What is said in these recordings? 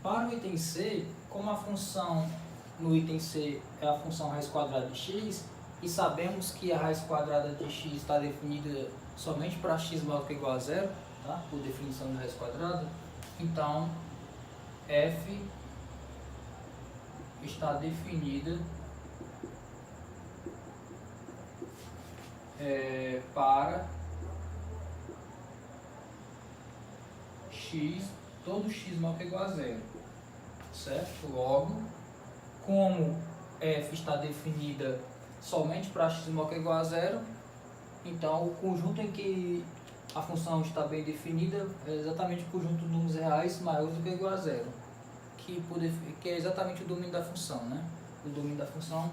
Para o item C, como a função no item C é a função raiz quadrada de x, e sabemos que a raiz quadrada de x está definida somente para x maior que ou igual a zero, tá? Por definição de raiz quadrada, então f está definida para x, todo x maior que ou igual a zero, certo? Logo, como f está definida somente para x maior que ou igual a zero, então o conjunto em que a função está bem definida é exatamente o conjunto de números reais maiores do que ou igual a zero, que é exatamente o domínio da função, né? O domínio da função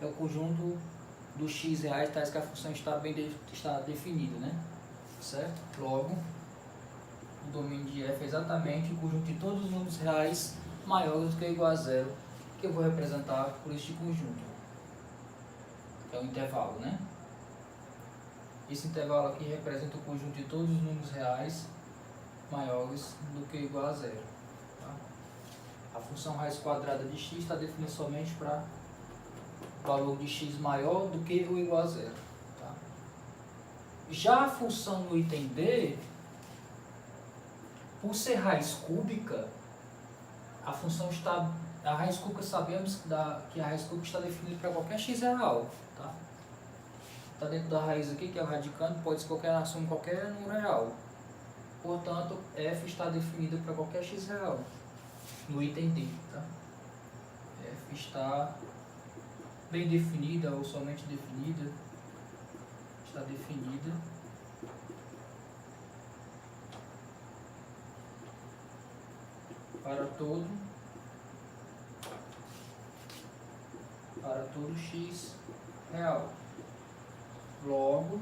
é o conjunto dos x reais tais que a função está definida, né? Certo? Logo, o domínio de f é exatamente o conjunto de todos os números reais maiores do que ou igual a zero, que eu vou representar por este conjunto, que é o intervalo, né? Esse intervalo aqui representa o conjunto de todos os números reais maiores do que ou igual a zero. Tá? A função raiz quadrada de x está definida somente para valor de x maior do que ou igual a zero. Tá? Já a função no item D, por ser raiz cúbica, a função está... A raiz cúbica sabemos que a raiz cúbica está definida para qualquer x real. Tá? Está dentro da raiz aqui, que é o radicando, pode ser assumir qualquer número real. Portanto, f está definida para qualquer x real no item D. Tá? F está bem definida ou somente definida, está definida para todo x real. Logo,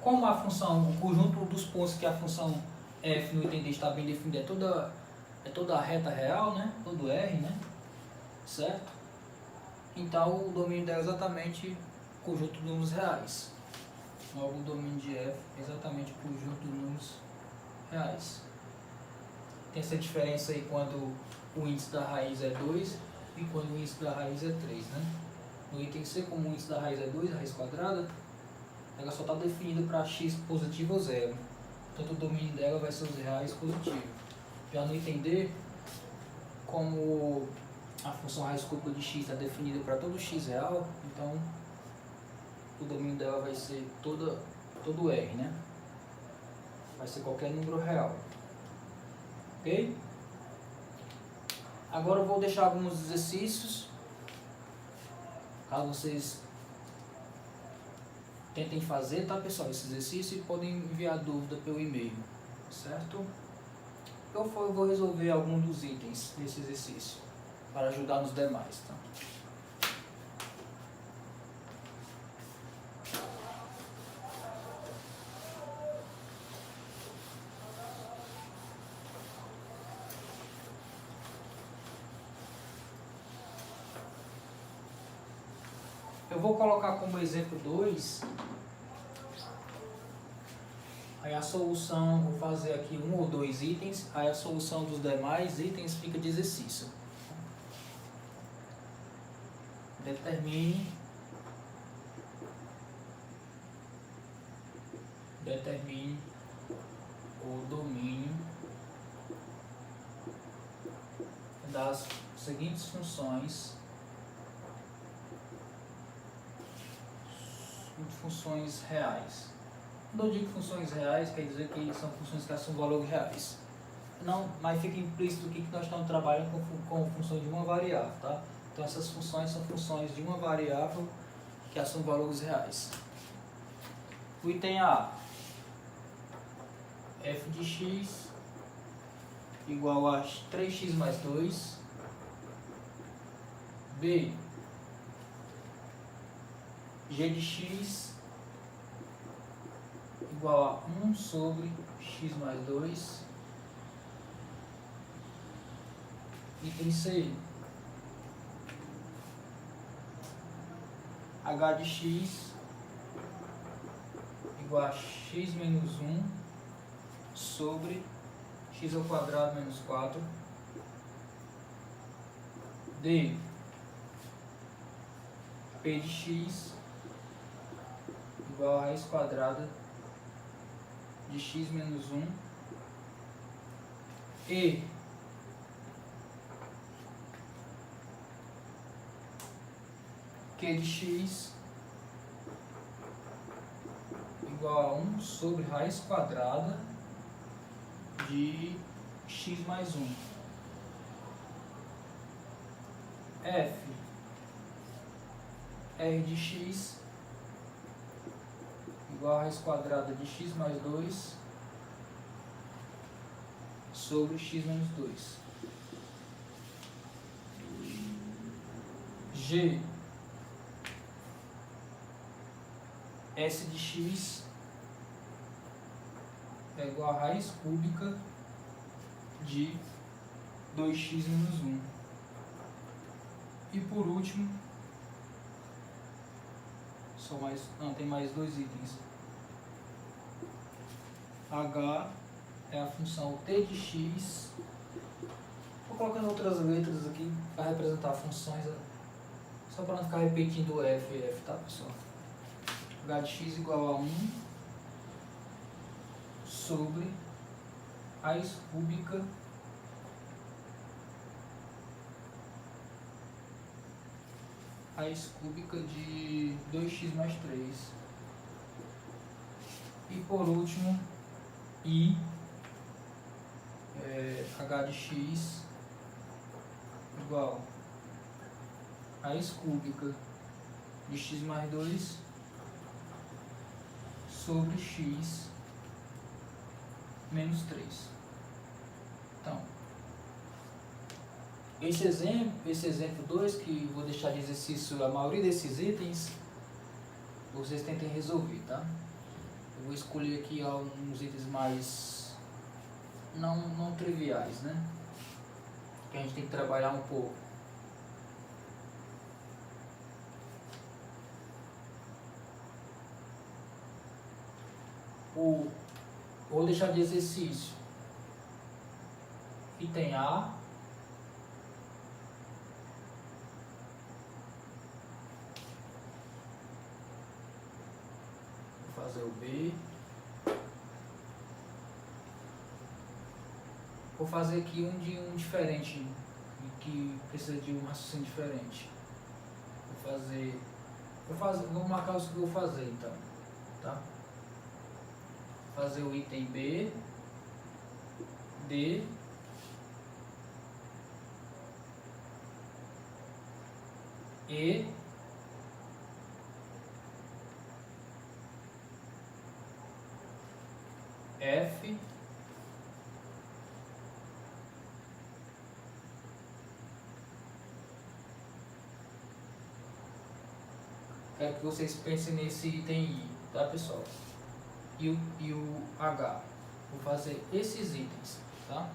como a função, o conjunto dos pontos que a função f no item D está bem definida é toda a reta real, né? Todo R, né? Certo? Então o domínio dela é exatamente o conjunto de números reais. Logo o domínio de f é exatamente o conjunto de números reais. Tem essa diferença aí quando o índice da raiz é 2 e quando o índice da raiz é 3, né? No item C, como o índice da raiz é 2, a raiz quadrada, ela só está definida para x positivo ou zero. Portanto, o domínio dela vai ser os reais positivos. Já no item D, como a função raiz cúbica de x está definida para todo x real, então o domínio dela vai ser todo R, né? Vai ser qualquer número real. Ok? Agora eu vou deixar alguns exercícios, caso vocês tentem fazer, tá, pessoal, esse exercício, e podem enviar dúvida pelo e-mail, certo? Eu vou resolver algum dos itens desse exercício para ajudar nos demais, tá? Eu vou colocar como exemplo 2. Aí a solução, vou fazer aqui um ou dois itens, aí a solução dos demais itens fica de exercício. Determine o domínio das seguintes funções reais. Quando eu digo funções reais, quer dizer que são funções que assumem valores reais. Não, mas fica implícito aqui que nós estamos trabalhando com funções de uma variável, tá? Então essas funções são funções de uma variável que assumem valores reais. O item A, f de x igual a 3x mais 2. B, g de x igual a 1 sobre x mais 2. Item C, h de x igual a x menos 1 sobre x ao quadrado menos 4 de p de x igual a raiz quadrada de x menos 1 e q de x igual a 1 sobre raiz quadrada de x mais 1. F R de x igual a raiz quadrada de x mais 2 sobre x menos 2. G S de x é igual a raiz cúbica de 2x menos 1. E por último, tem mais dois itens. H é a função t de x. Vou colocando outras letras aqui para representar funções, só para não ficar repetindo f e f, tá, pessoal? H de x igual a 1 sobre raiz cúbica de 2x mais 3. E por último, I H de x igual a raiz cúbica de x mais 2 sobre x menos 3. Então, esse exemplo 2, que vou deixar de exercício a maioria desses itens, vocês tentem resolver, tá? Eu vou escolher aqui alguns itens mais não triviais, né? Que a gente tem que trabalhar um pouco. Vou deixar de exercício item A, vou fazer o B, vou fazer aqui um diferente, que precisa de um raciocínio diferente. Vou marcar os que eu vou fazer então, tá? Fazer o item B, D, E, F, quero que vocês pensem nesse item I, tá, pessoal? E o H. Vou fazer esses itens, tá?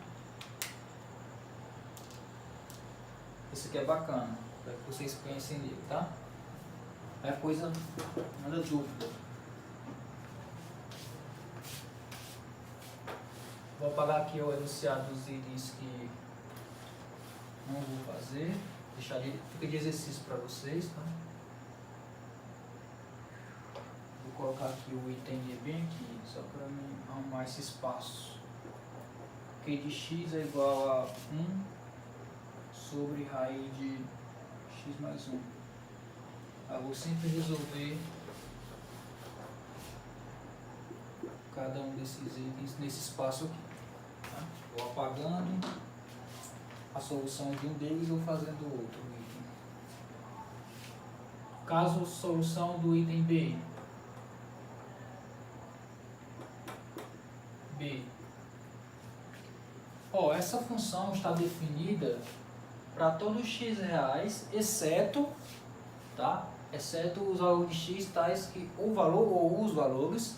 Esse aqui é bacana, para que vocês pensem nele, tá? É coisa, nada dúvida. Vou apagar aqui o enunciado dos itens que não vou fazer. Fica de exercício para vocês, tá? Vou colocar aqui o item E bem aqui, só para mim arrumar esse espaço. Q de x é igual a 1 sobre raiz de x mais 1. Eu vou sempre resolver cada um desses itens nesse espaço aqui. Tá? Vou apagando a solução de um deles e vou fazendo o outro item. Caso solução do item B. Essa função está definida para todos os x reais, exceto os valores de x tais que o valor ou os valores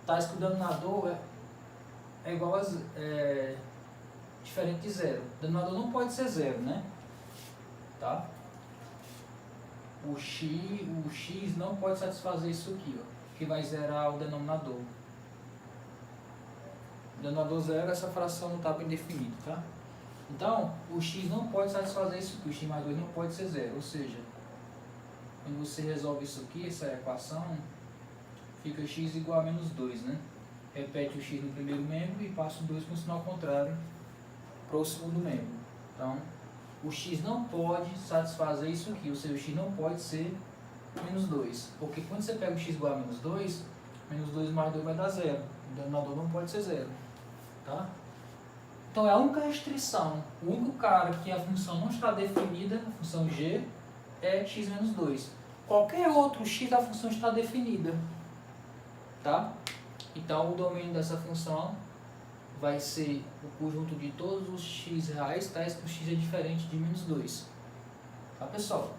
tais que o denominador é igual a diferente de zero. O denominador não pode ser zero, né? Tá? O x não pode satisfazer isso aqui, ó, que vai zerar o denominador. O denominador zero, essa fração não está bem definida, tá? Então, o x não pode satisfazer isso aqui, o x mais 2 não pode ser zero, ou seja, quando você resolve isso aqui, essa equação, fica x igual a menos 2, né? Repete o x no primeiro membro e passa o 2 com o sinal contrário para o segundo membro. Então, o x não pode satisfazer isso aqui, ou seja, o x não pode ser menos 2, porque quando você pega o x igual a menos 2 mais 2 vai dar zero, o denominador não pode ser zero, tá? Então é a única restrição, o único cara que a função não está definida, a função g, é x menos 2. Qualquer outro x da função está definida, tá? Então o domínio dessa função vai ser o conjunto de todos os x reais, tais que o x é diferente de menos 2. Tá, pessoal?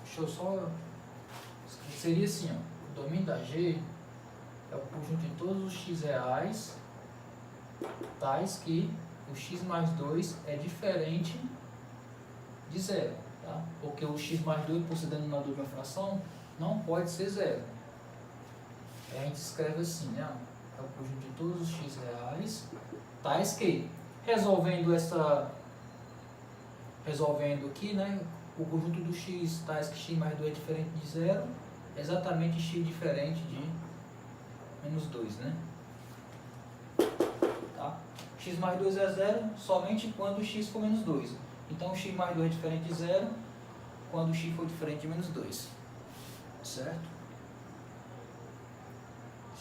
Deixa eu só... Seria assim, ó, o domínio da g é o conjunto de todos os x reais, tais que o x mais 2 é diferente de zero, tá? Porque o x mais 2, por ser denominador de uma fração, não pode ser zero. Aí a gente escreve assim, né? É o conjunto de todos os x reais, tais que, resolvendo aqui, né? O conjunto do x, tais que x mais 2 é diferente de zero, é exatamente x diferente de menos 2, né? Tá? X mais 2 é zero somente quando o x for menos 2. Então, x mais 2 é diferente de zero quando o x for diferente de menos 2. Certo?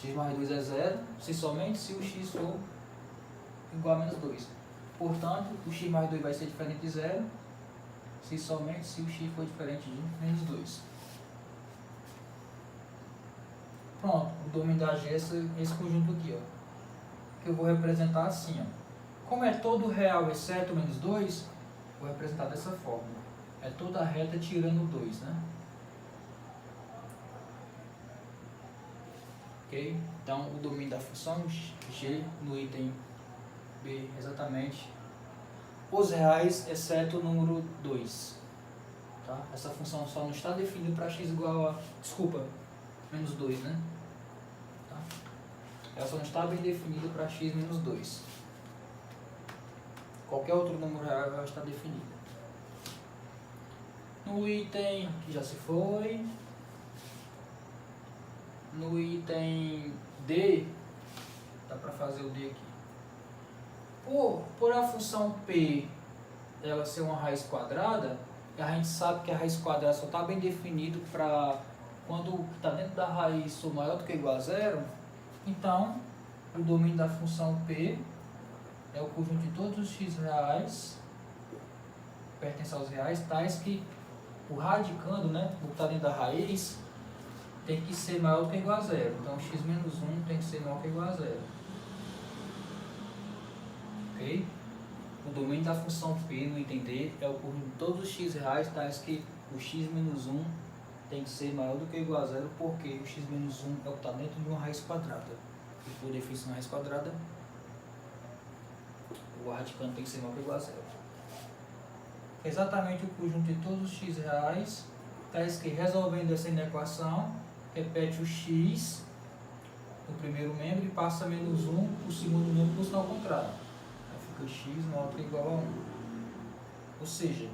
X mais 2 é zero somente se o x for igual a menos 2. Portanto, o x mais 2 vai ser diferente de zero somente se o x for diferente de menos 2. Pronto, o domínio da G é esse conjunto aqui, ó, que eu vou representar assim, ó. Como é todo real exceto menos 2, vou representar dessa forma. É toda a reta tirando 2, né? Ok? Então, o domínio da função G no item B, exatamente os reais exceto o número 2. Tá? Essa função só não está definida para x igual a... Desculpa, menos 2, né? Tá? Ela só não está bem definida para x menos 2. Qualquer outro número real vai estar definida. No item que já se foi, no item D, dá para fazer o D aqui. Por a função P ela ser uma raiz quadrada, a gente sabe que a raiz quadrada só está bem definido para quando o que está dentro da raiz for maior do que ou igual a zero. Então, o domínio da função P é o conjunto de todos os x reais, pertence aos reais, tais que o radicando, né, o que está dentro da raiz, tem que ser maior do que ou igual a zero. Então, x menos 1 tem que ser maior que ou igual a zero. Ok? O domínio da função P no item D é o conjunto de todos os x reais, tais que o x menos 1 tem que ser maior do que ou igual a zero, porque o x menos 1 é o que está dentro de uma raiz quadrada. E por definição, raiz quadrada, o radicando tem que ser maior que ou igual a zero. Exatamente o conjunto de todos os x reais, tais que, resolvendo essa equação, repete o x no primeiro membro e passa menos 1 para o segundo membro com o sinal contrário. Aí fica x maior que ou igual a 1. Ou seja,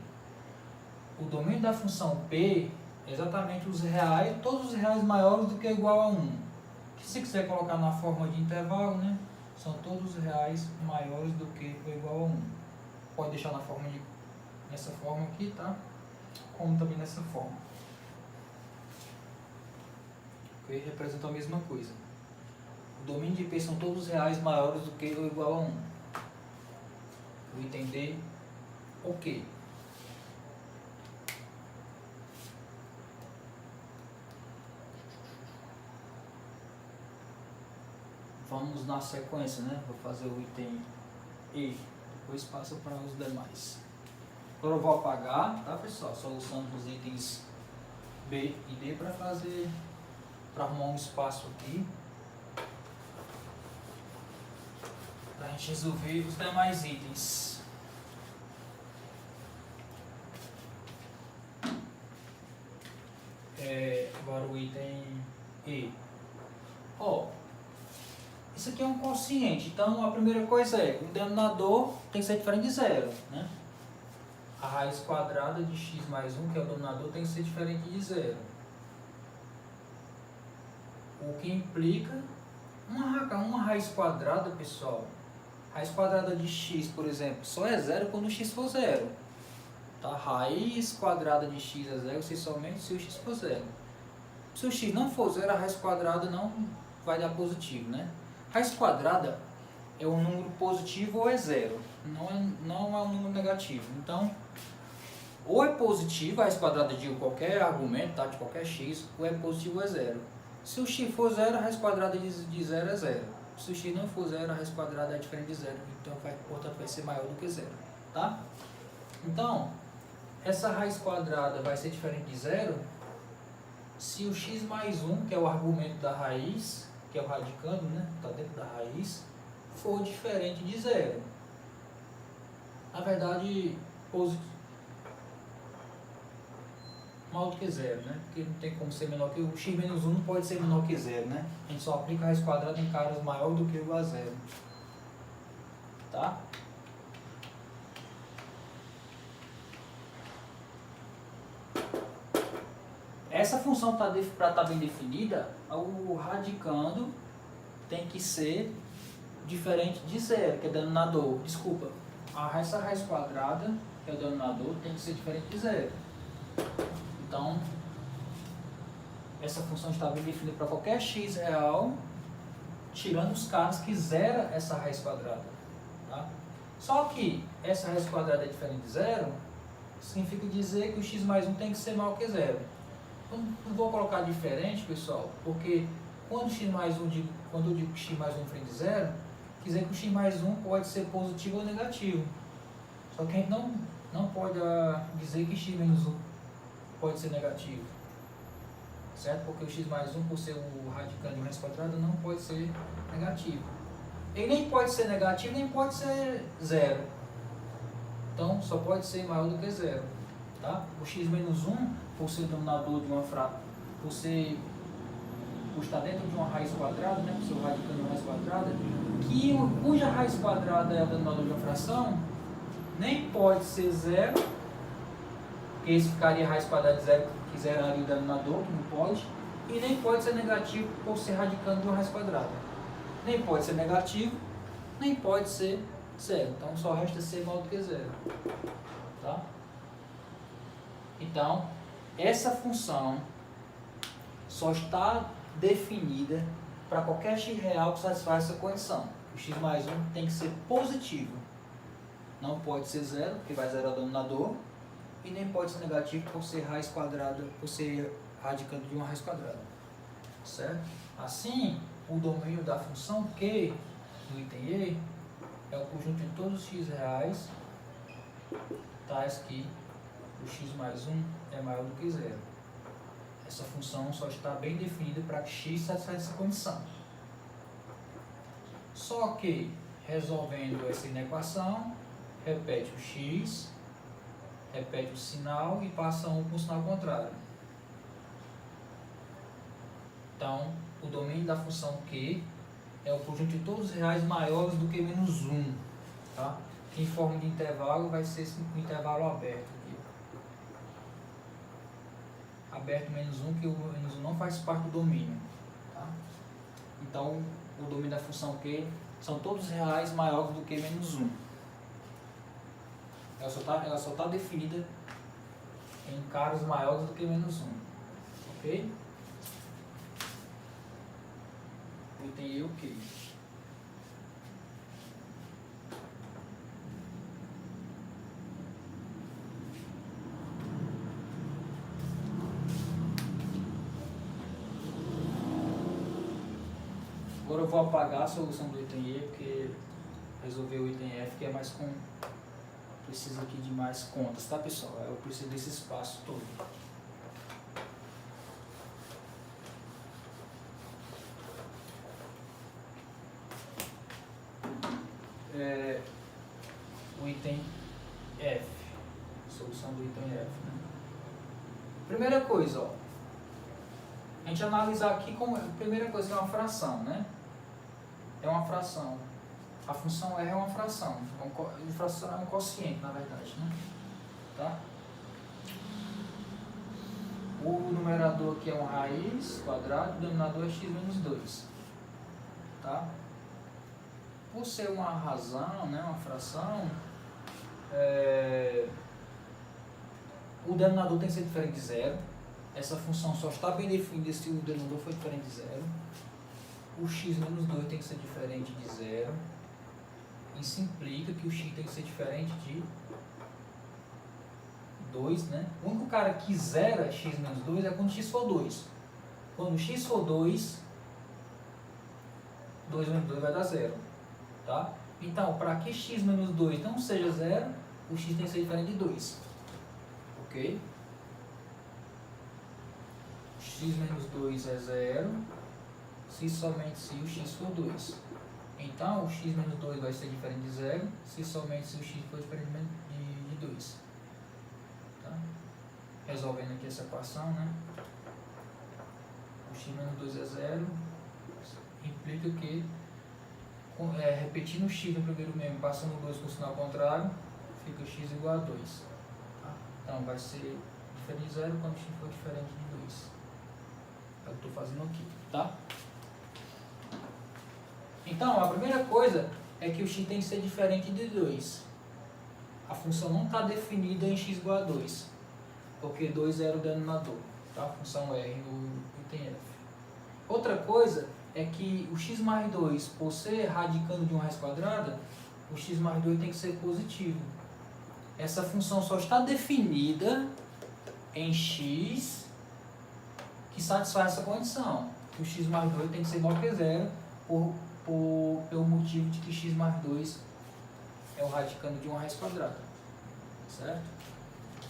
o domínio da função P é exatamente os reais, todos os reais maiores do que ou igual a 1. Que se quiser colocar na forma de intervalo, né, são todos os reais maiores do que ou igual a 1. Pode deixar na forma nessa forma aqui, tá? Como também nessa forma. Ok? Representa a mesma coisa. O domínio de P são todos os reais maiores do que ou igual a 1. O item D, ok. Vamos na sequência, né? Vou fazer o item E, depois passo para os demais. Agora eu vou apagar, tá, pessoal? Solução dos itens B e D para arrumar um espaço aqui, para a gente resolver os demais itens. Agora o item E. Isso aqui é um quociente, então a primeira coisa é, o denominador tem que ser diferente de zero, né? A raiz quadrada de x mais 1, que é o denominador, tem que ser diferente de zero. O que implica uma raiz quadrada, pessoal. Raiz quadrada de x, por exemplo, só é zero quando o x for zero. Tá? Raiz quadrada de x é zero somente se o x for zero. Se o x não for zero, a raiz quadrada não vai dar positivo, né? Raiz quadrada é um número positivo ou é zero. Não é um número negativo. Então, ou é positivo, a raiz quadrada de qualquer argumento, tá? De qualquer x, ou é positivo ou é zero. Se o x for zero, a raiz quadrada de zero é zero. Se o x não for zero, a raiz quadrada é diferente de zero. Então, portanto, vai ser maior do que zero. Tá? Então, essa raiz quadrada vai ser diferente de zero se o x mais 1, que é o argumento da raiz, que é o radicando, né? Está dentro da raiz, for diferente de zero. Na verdade, maior do que zero, né? Porque não tem como ser menor que o x menos 1 não pode ser menor que zero, né? A gente só aplica a raiz quadrada em caras maior do que ou igual a zero. Tá? Essa função para estar bem definida, o radicando tem que ser diferente de zero, que é denominador. Desculpa, essa raiz quadrada, que é o denominador, tem que ser diferente de zero. Então, essa função está bem definida para qualquer x real, tirando os casos que zera essa raiz quadrada. Tá? Só que essa raiz quadrada é diferente de zero, significa dizer que o x mais 1 tem que ser maior que zero. Não vou colocar diferente, pessoal, porque quando eu digo que x mais 1 é diferente de zero, quer dizer que o x mais 1 pode ser positivo ou negativo. Só que a gente não pode dizer que x menos 1 pode ser negativo. Certo? Porque o x mais 1, por ser o radicando de uma raiz quadrada, não pode ser negativo. Ele nem pode ser negativo, nem pode ser zero. Então, só pode ser maior do que zero. Tá? O x menos 1, por ser denominador de uma fração, por estar dentro de uma raiz quadrada, né? Por ser o radicando de uma raiz quadrada, cuja raiz quadrada é o denominador de uma fração, nem pode ser zero, porque isso ficaria raiz quadrada de zero, que zeraria o denominador, que não pode, e nem pode ser negativo por ser radicando de uma raiz quadrada. Nem pode ser negativo, nem pode ser zero. Então só resta ser maior do que zero. Tá? Então, essa função só está definida para qualquer x real que satisfaz essa condição. O x mais 1 tem que ser positivo. Não pode ser zero, porque vai zerar o denominador. E nem pode ser negativo por ser raiz quadrada, por ser radicando de uma raiz quadrada. Certo? Assim, o domínio da função Q, no item E, é o conjunto de todos os x reais, tais que o x mais 1 é maior do que zero. Essa função só está bem definida para que x satisfaz essa condição. Só que, resolvendo essa inequação, repete o x, repete o sinal e passa 1 com o sinal contrário. Então, o domínio da função Q é o conjunto de todos os reais maiores do que menos 1. Tá? Em forma de intervalo, vai ser um intervalo aberto. Aberto menos 1, que o menos 1 não faz parte do domínio. Tá? Então, o domínio da função Q são todos os reais maiores do que menos 1. Ela só está definida em caras maiores do que menos 1. Ok? O item E, ok. Agora eu vou apagar a solução do item E, porque resolver o item F, que é mais com... Precisa aqui de mais contas, tá, pessoal? Eu preciso desse espaço todo. O item F. Solução do item F. Né? Primeira coisa, ó. A gente analisar aqui como... Primeira coisa é uma fração, né? é uma fração. A função R é uma fração. Fração é um quociente, na verdade, né? Tá? O numerador aqui é uma raiz quadrada, o denominador é x menos 2. Tá? Por ser uma razão, né, uma fração, o denominador tem que ser diferente de zero. Essa função só está bem definida se o denominador for diferente de zero. O x menos 2 tem que ser diferente de zero. Isso implica que o x tem que ser diferente de 2, né? O único cara que zera x menos 2 é quando x for 2. Quando x for 2, 2 menos 2 vai dar zero. Tá? Então, para que x menos 2 não seja zero, o x tem que ser diferente de 2. Ok? X menos 2 é zero, se somente se o x for 2. Então, o x menos 2 vai ser diferente de zero, se somente se o x for diferente de 2. Tá? Resolvendo aqui essa equação, né? O x menos 2 é zero, implica que, repetindo o x no primeiro membro, passando o 2 com o sinal contrário, fica x igual a 2. Tá? Então, vai ser diferente de zero quando o x for diferente de 2. É o que eu estou fazendo aqui, tá? Então, a primeira coisa é que o x tem que ser diferente de 2. A função não está definida em x igual a 2, porque 2 era o denominador, tá? A função R no item F. Outra coisa é que o x mais 2, por ser radicando de uma raiz quadrada, o x mais 2 tem que ser positivo. Essa função só está definida em x que satisfaz essa condição. O x mais 2 tem que ser igual a zero pelo motivo de que x mais 2 é o radicando de uma raiz quadrada. Certo?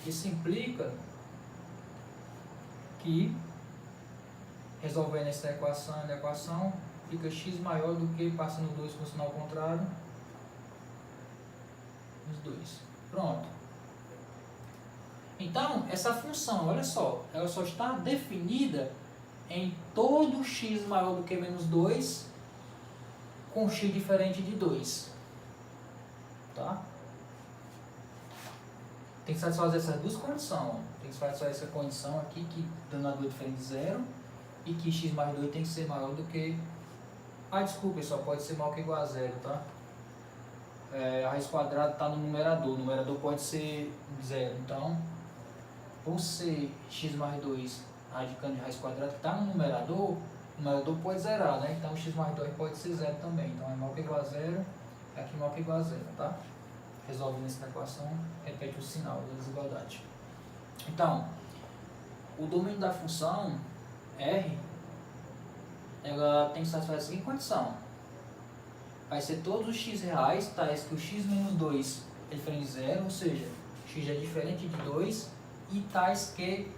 Isso implica que, resolvendo essa equação, fica x maior do que, passando 2 com o sinal contrário, os 2. Pronto. Então, essa função, olha só, ela só está definida em todo x maior do que menos 2 com x diferente de 2. Tá? Tem que satisfazer essas duas condições. Tem que satisfazer essa condição aqui, que denominador é diferente de zero, e que x mais 2 tem que ser maior do que... desculpa, pessoal, pode ser maior que igual a zero, tá? A raiz quadrada está no numerador. O numerador pode ser zero, então... Por ser x mais 2 radicando de raiz quadrada que está no numerador, o numerador pode zerar, né? Então x mais 2 pode ser zero também. Então é maior que igual a zero, é aqui maior que igual a zero, tá? Resolvendo essa equação, repete o sinal da desigualdade. Então, o domínio da função R, ela tem que satisfazer a seguinte condição. Vai ser todos os x reais, tais que o x menos 2 é diferente de zero, ou seja, x é diferente de 2, e tais que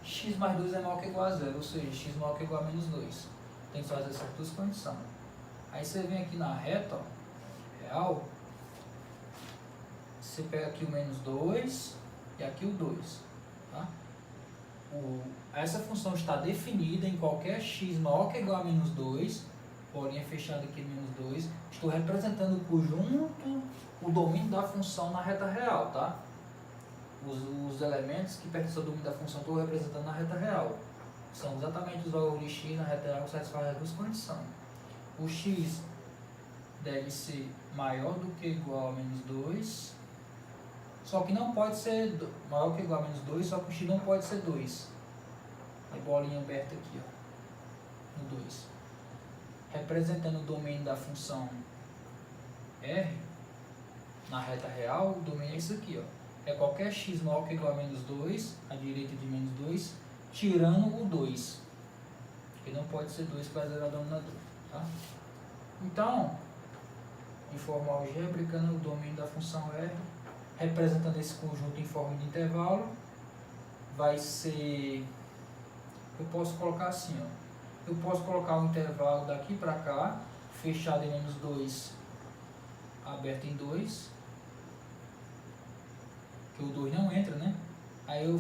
x mais 2 é maior que igual a zero, ou seja, x maior que igual a menos 2. Tem que fazer essas duas condições. Aí você vem aqui na reta, ó, real, você pega aqui o menos 2 e aqui o 2. Tá? Essa função está definida em qualquer x maior que igual a menos 2, bolinha fechada aqui menos 2. Estou representando o conjunto, o domínio da função na reta real, tá? Os elementos que pertencem ao domínio da função estou representando na reta real. São exatamente os valores de x na reta real que satisfazem as duas condições. O x deve ser maior do que igual a menos 2, só que não pode ser maior que igual a menos 2, só que o x não pode ser 2. A bolinha aberta aqui, ó, no 2. Representando o domínio da função R na reta real, o domínio é isso aqui, ó. É qualquer x maior que igual a menos 2, à direita de menos 2, tirando o 2. Que não pode ser 2 para zerar o denominador. Tá? Então, de forma algébrica, o domínio da função R, representando esse conjunto em forma de intervalo, vai ser... Eu posso colocar assim, ó. Eu posso colocar o intervalo daqui para cá, fechado em menos 2, aberto em 2. Que o 2 não entra, né? Aí eu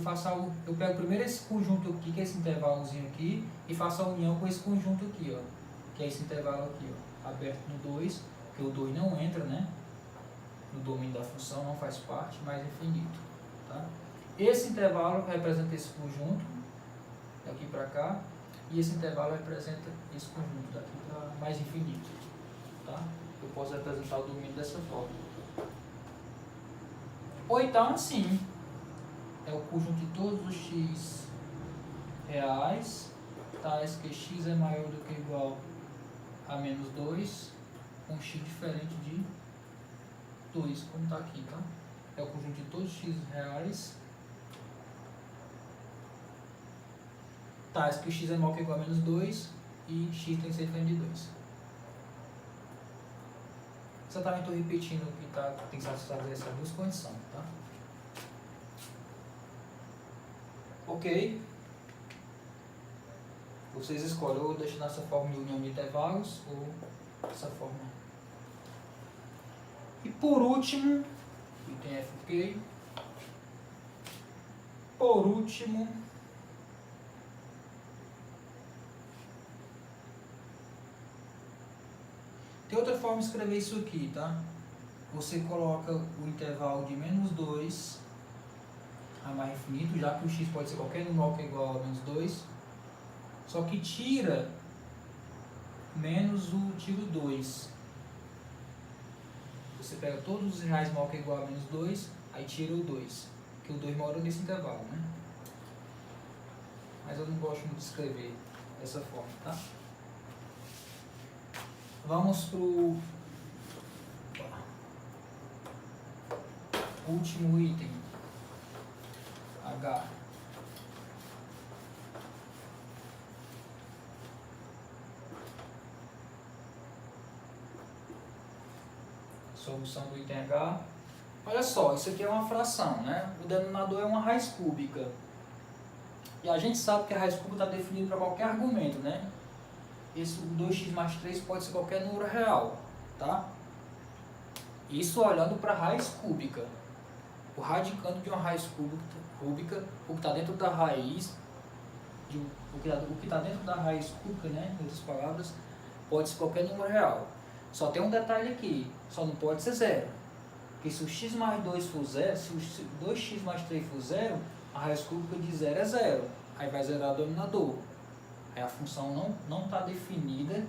pego primeiro esse conjunto aqui, que é esse intervalozinho aqui, e faço a união com esse conjunto aqui, ó, que é esse intervalo aqui, ó. aberto no 2, porque o 2 não entra, né, no domínio da função, não faz parte, mas é finito. Tá? Esse intervalo representa esse conjunto, daqui para cá, e esse intervalo representa esse conjunto, daqui para mais infinito. Tá? Eu posso representar o domínio dessa forma. Ou então, assim, é o conjunto de todos os x reais, tais que x é maior do que ou igual a menos 2, com x diferente de 2, como está aqui, tá? É o conjunto de todos os x reais, tais que x é maior que ou igual a menos 2 e x tem que ser diferente de 2. Exatamente, estou repetindo o que tem que satisfazer essas duas condições, tá? Ok? Vocês escolhem ou deixar nessa forma de união de intervalos ou essa forma. E por último, item F, ok? Por último, tem outra forma de escrever isso aqui, tá? Você coloca o intervalo de menos 2 a mais infinito, já que o x pode ser qualquer número que é igual a menos 2, só que tira menos o tiro 2. Você pega todos os reais maior que é igual a menos 2, aí tira o 2, que o 2 mora nesse intervalo, né? Mas eu não gosto muito de escrever dessa forma, tá? Vamos para o último item, H. Solução do item H. Olha só, isso aqui é uma fração, né? O denominador é uma raiz cúbica. E a gente sabe que a raiz cúbica está definida para qualquer argumento, né? Esse 2x mais 3 pode ser qualquer número real, tá? Isso olhando para a raiz cúbica. O radicando de uma raiz cúbica, o que está dentro da raiz, o que está dentro da raiz cúbica, né? Em outras palavras, pode ser qualquer número real. Só tem um detalhe aqui, só não pode ser zero. Porque se o x mais 2 for zero, se o 2x mais 3 for zero, a raiz cúbica de zero é zero. Aí vai zerar o denominador. Aí a função não está definida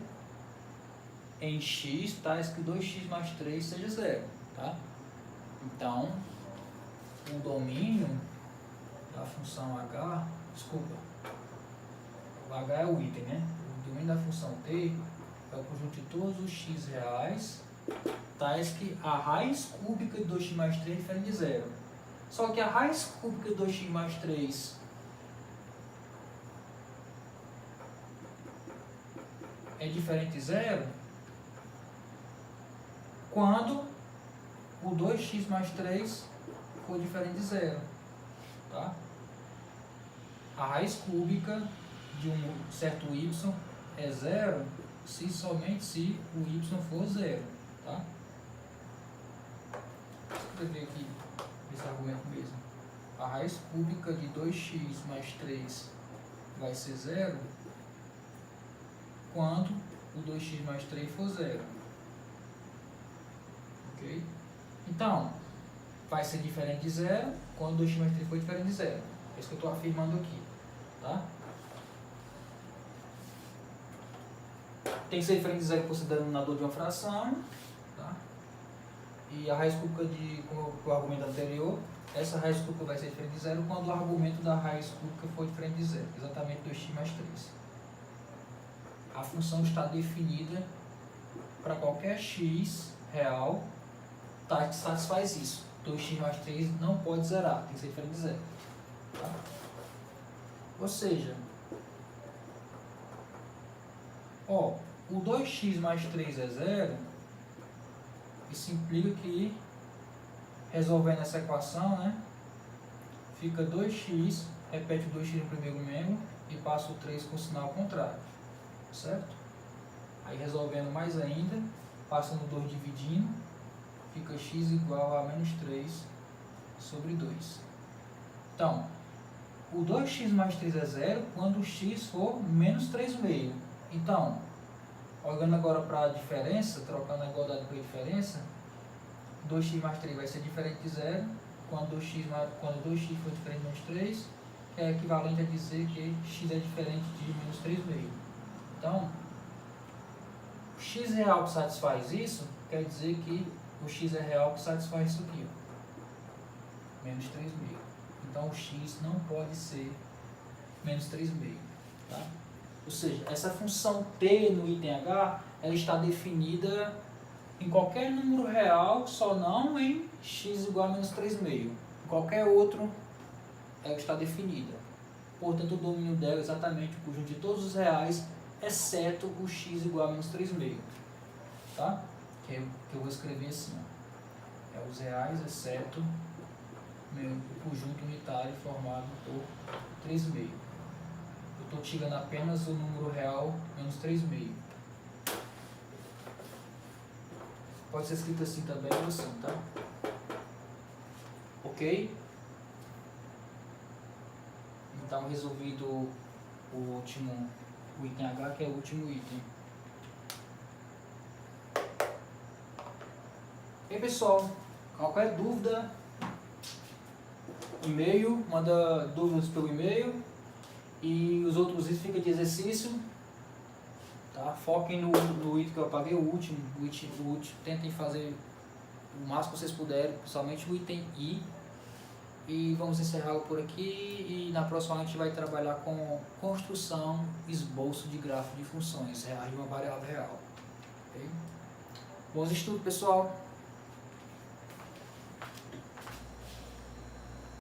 em x, tais que 2x mais 3 seja zero. Tá? Então, o domínio da função h, desculpa, o h é o item, né? O domínio da função t é o conjunto de todos os x reais, tais que a raiz cúbica de 2x mais 3 é diferente de zero. Só que a raiz cúbica de 2x mais 3 é diferente de zero quando o 2x mais 3 for diferente de zero. Tá? A raiz cúbica de um certo y é zero somente se o y for zero. Tá? Vou escrever aqui esse argumento mesmo. A raiz cúbica de 2x mais 3 vai ser zero quando o 2x mais 3 for zero. Ok? Então, vai ser diferente de zero quando 2x mais 3 for diferente de zero. É isso que eu estou afirmando aqui. Tá? Tem que ser diferente de zero por ser denominador de uma fração. Tá? E a raiz cúbica, como o argumento anterior, essa raiz cúbica vai ser diferente de zero quando o argumento da raiz cúbica for diferente de zero. Exatamente 2x mais 3. A função está definida para qualquer x real, tá, que satisfaz isso. 2x mais 3 não pode zerar, tem que ser diferente de zero. Tá? Ou seja, ó, o 2x mais 3 é zero, isso implica que, resolvendo essa equação, né, fica 2x, repete o 2x no primeiro membro e passa o 3 com o sinal contrário. Certo? Aí resolvendo mais ainda, passa no 2 dividindo, fica x igual a menos 3 sobre 2. Então, o 2x mais 3 é zero quando o x for menos 3,5. Então, Olhando agora para a diferença, trocando a igualdade pela diferença, 2x mais 3 vai ser diferente de zero, quando 2x for diferente de menos 3, que é equivalente a dizer que x é diferente de menos 3,5. Então, o x real que satisfaz isso, quer dizer que o x é real que satisfaz isso aqui, ó, menos 3,5. Então, o x não pode ser menos 3,5. Tá? Ou seja, essa função t no item H, ela está definida em qualquer número real, só não em x igual a menos 3,5. Em qualquer outro, ela está definida. Portanto, o domínio dela é exatamente o conjunto de todos os reais, exceto o x igual a menos 3,5. Tá? Que eu vou escrever assim. Ó. É os reais, exceto o conjunto unitário formado por 3,5. Eu estou tirando apenas o número real menos 3,5. Pode ser escrito assim também ou assim, tá? Ok? Então, resolvido o item H, que é o último item. E aí, pessoal, qualquer dúvida, e-mail, manda dúvidas pelo e-mail. E os outros itens ficam de exercício. Tá? Foquem no item que eu apaguei, o último. Tentem fazer o máximo que vocês puderem, principalmente o item I. E vamos encerrar por aqui. E na próxima a gente vai trabalhar com construção, esboço de gráfico de funções reais de uma variável real. Okay? Bons estudos, pessoal!